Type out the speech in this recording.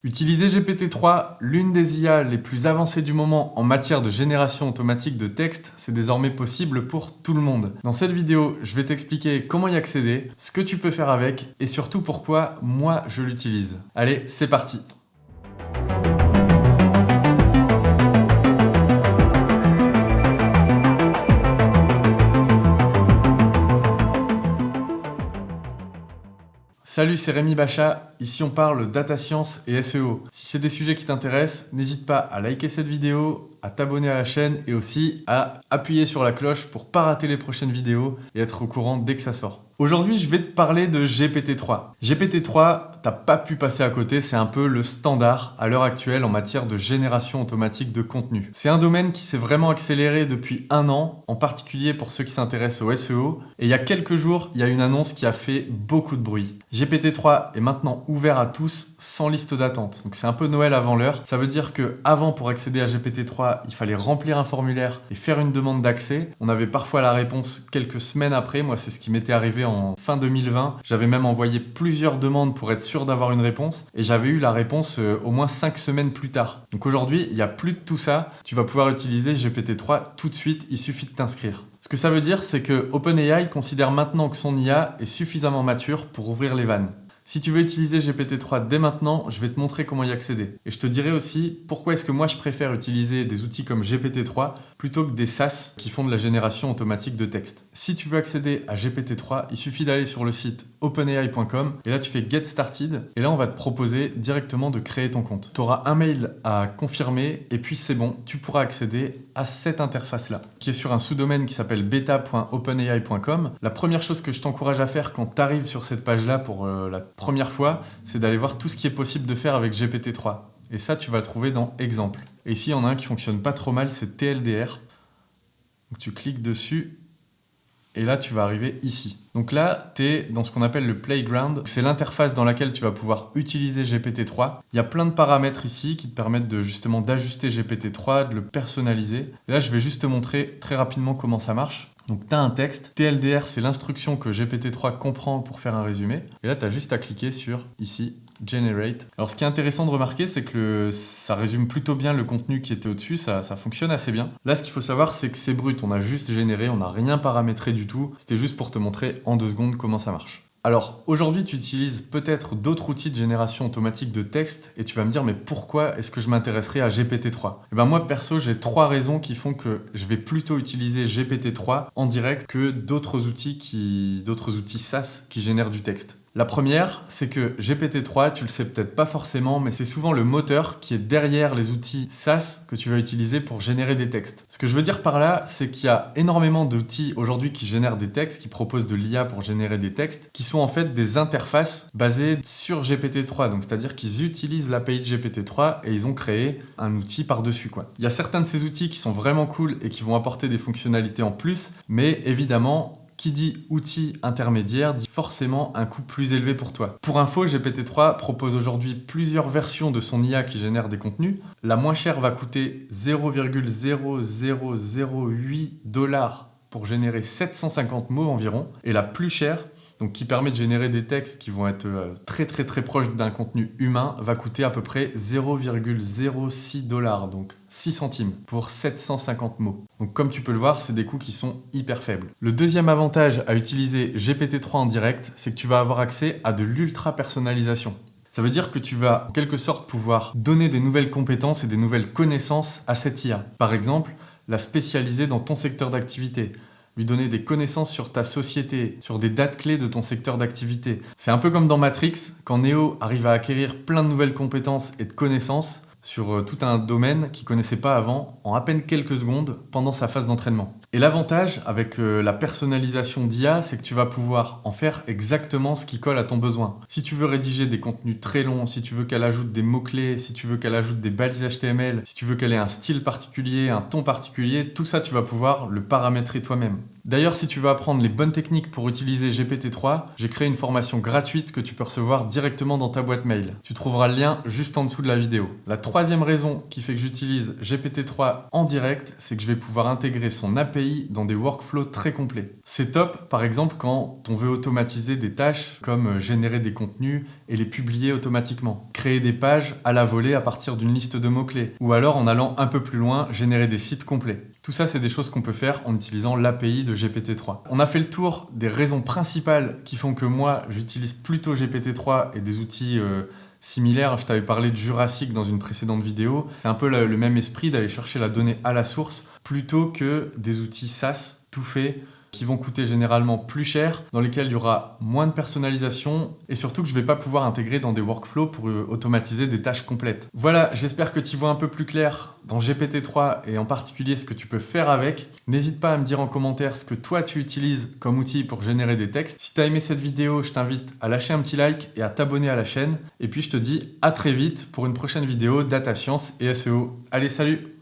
Utiliser GPT-3, l'une des IA les plus avancées du moment en matière de génération automatique de texte, c'est désormais possible pour tout le monde. Dans cette vidéo, je vais t'expliquer comment y accéder, ce que tu peux faire avec et surtout pourquoi moi je l'utilise. Allez, c'est parti! Salut, c'est Rémi Bacha, ici on parle data science et SEO. Si c'est des sujets qui t'intéressent, n'hésite pas à liker cette vidéo, à t'abonner à la chaîne et aussi à appuyer sur la cloche pour pas rater les prochaines vidéos et être au courant dès que ça sort. Aujourd'hui, je vais te parler de GPT-3. GPT-3, t'as pas pu passer à côté, c'est un peu le standard à l'heure actuelle en matière de génération automatique de contenu. C'est un domaine qui s'est vraiment accéléré depuis 1 an, en particulier pour ceux qui s'intéressent au SEO. Et il y a quelques jours, il y a une annonce qui a fait beaucoup de bruit. GPT-3 est maintenant ouvert à tous, sans liste d'attente. Donc c'est un peu Noël avant l'heure. Ça veut dire que avant, pour accéder à GPT-3, il fallait remplir un formulaire et faire une demande d'accès. On avait parfois la réponse quelques semaines après. Moi, c'est ce qui m'était arrivé en fin 2020. J'avais même envoyé plusieurs demandes pour être sûr d'avoir une réponse. Et j'avais eu la réponse au moins 5 semaines plus tard. Donc aujourd'hui, il n'y a plus de tout ça. Tu vas pouvoir utiliser GPT-3 tout de suite. Il suffit de t'inscrire. Ce que ça veut dire, c'est que OpenAI considère maintenant que son IA est suffisamment mature pour ouvrir les vannes. Si tu veux utiliser GPT-3 dès maintenant, je vais te montrer comment y accéder. Et je te dirai aussi pourquoi est-ce que moi je préfère utiliser des outils comme GPT-3 plutôt que des SaaS qui font de la génération automatique de texte. Si tu veux accéder à GPT-3, il suffit d'aller sur le site openai.com et là tu fais Get Started et là on va te proposer directement de créer ton compte. Tu auras un mail à confirmer et puis c'est bon, tu pourras accéder à cette interface-là qui est sur un sous-domaine qui s'appelle beta.openai.com. La première chose que je t'encourage à faire quand tu arrives sur cette page-là pour la première fois, c'est d'aller voir tout ce qui est possible de faire avec GPT-3. Et ça, tu vas le trouver dans Exemple. Et ici, il y en a un qui fonctionne pas trop mal, c'est TLDR. Donc tu cliques dessus et là, tu vas arriver ici. Donc là, tu es dans ce qu'on appelle le Playground. C'est l'interface dans laquelle tu vas pouvoir utiliser GPT-3. Il y a plein de paramètres ici qui te permettent justement d'ajuster GPT-3, de le personnaliser. Et là, je vais juste te montrer très rapidement comment ça marche. Donc tu as un texte, TLDR c'est l'instruction que GPT-3 comprend pour faire un résumé. Et là tu as juste à cliquer sur ici, Generate. Alors ce qui est intéressant de remarquer, c'est que ça résume plutôt bien le contenu qui était au-dessus, ça fonctionne assez bien. Là ce qu'il faut savoir, c'est que c'est brut, on a juste généré, on n'a rien paramétré du tout. C'était juste pour te montrer en 2 secondes comment ça marche. Alors aujourd'hui tu utilises peut-être d'autres outils de génération automatique de texte et tu vas me dire mais pourquoi est-ce que je m'intéresserais à GPT-3 ? Et ben moi perso j'ai 3 raisons qui font que je vais plutôt utiliser GPT-3 en direct que d'autres outils SaaS qui génèrent du texte. La première, c'est que GPT-3, tu le sais peut-être pas forcément, mais c'est souvent le moteur qui est derrière les outils SaaS que tu vas utiliser pour générer des textes. Ce que je veux dire par là, c'est qu'il y a énormément d'outils aujourd'hui qui génèrent des textes, qui proposent de l'IA pour générer des textes, qui sont en fait des interfaces basées sur GPT-3. Donc c'est-à-dire qu'ils utilisent l'API de GPT-3 et ils ont créé un outil par-dessus, quoi. Il y a certains de ces outils qui sont vraiment cool et qui vont apporter des fonctionnalités en plus, mais évidemment, qui dit outil intermédiaire dit forcément un coût plus élevé pour toi. Pour info, GPT-3 propose aujourd'hui plusieurs versions de son IA qui génèrent des contenus. La moins chère va coûter 0,0008 $ pour générer 750 mots environ. Et la plus chère, donc qui permet de générer des textes qui vont être très proches d'un contenu humain, va coûter à peu près 0,06 $, donc 6 centimes pour 750 mots. Donc comme tu peux le voir, c'est des coûts qui sont hyper faibles. Le deuxième avantage à utiliser GPT-3 en direct, c'est que tu vas avoir accès à de l'ultra personnalisation. Ça veut dire que tu vas en quelque sorte pouvoir donner des nouvelles compétences et des nouvelles connaissances à cette IA. Par exemple, la spécialiser dans ton secteur d'activité, lui donner des connaissances sur ta société, sur des dates clés de ton secteur d'activité. C'est un peu comme dans Matrix, quand Neo arrive à acquérir plein de nouvelles compétences et de connaissances sur tout un domaine qu'il ne connaissait pas avant, en à peine quelques secondes, pendant sa phase d'entraînement. Et l'avantage avec la personnalisation d'IA, c'est que tu vas pouvoir en faire exactement ce qui colle à ton besoin. Si tu veux rédiger des contenus très longs, si tu veux qu'elle ajoute des mots-clés, si tu veux qu'elle ajoute des balises HTML, si tu veux qu'elle ait un style particulier, un ton particulier, tout ça tu vas pouvoir le paramétrer toi-même. D'ailleurs, si tu veux apprendre les bonnes techniques pour utiliser GPT-3, j'ai créé une formation gratuite que tu peux recevoir directement dans ta boîte mail. Tu trouveras le lien juste en dessous de la vidéo. La troisième raison qui fait que j'utilise GPT-3 en direct, c'est que je vais pouvoir intégrer son API dans des workflows très complets. C'est top, par exemple, quand on veut automatiser des tâches comme générer des contenus et les publier automatiquement, créer des pages à la volée à partir d'une liste de mots-clés, ou alors en allant un peu plus loin, générer des sites complets. Tout ça, c'est des choses qu'on peut faire en utilisant l'API de GPT-3. On a fait le tour des raisons principales qui font que moi, j'utilise plutôt GPT-3 et des outils similaires. Je t'avais parlé de Jurassic dans une précédente vidéo. C'est un peu le même esprit d'aller chercher la donnée à la source plutôt que des outils SaaS tout faits qui vont coûter généralement plus cher, dans lesquels il y aura moins de personnalisation et surtout que je ne vais pas pouvoir intégrer dans des workflows pour automatiser des tâches complètes. Voilà, j'espère que tu vois un peu plus clair dans GPT-3 et en particulier ce que tu peux faire avec. N'hésite pas à me dire en commentaire ce que toi tu utilises comme outil pour générer des textes. Si tu as aimé cette vidéo, je t'invite à lâcher un petit like et à t'abonner à la chaîne. Et puis je te dis à très vite pour une prochaine vidéo data science et SEO. Allez, salut!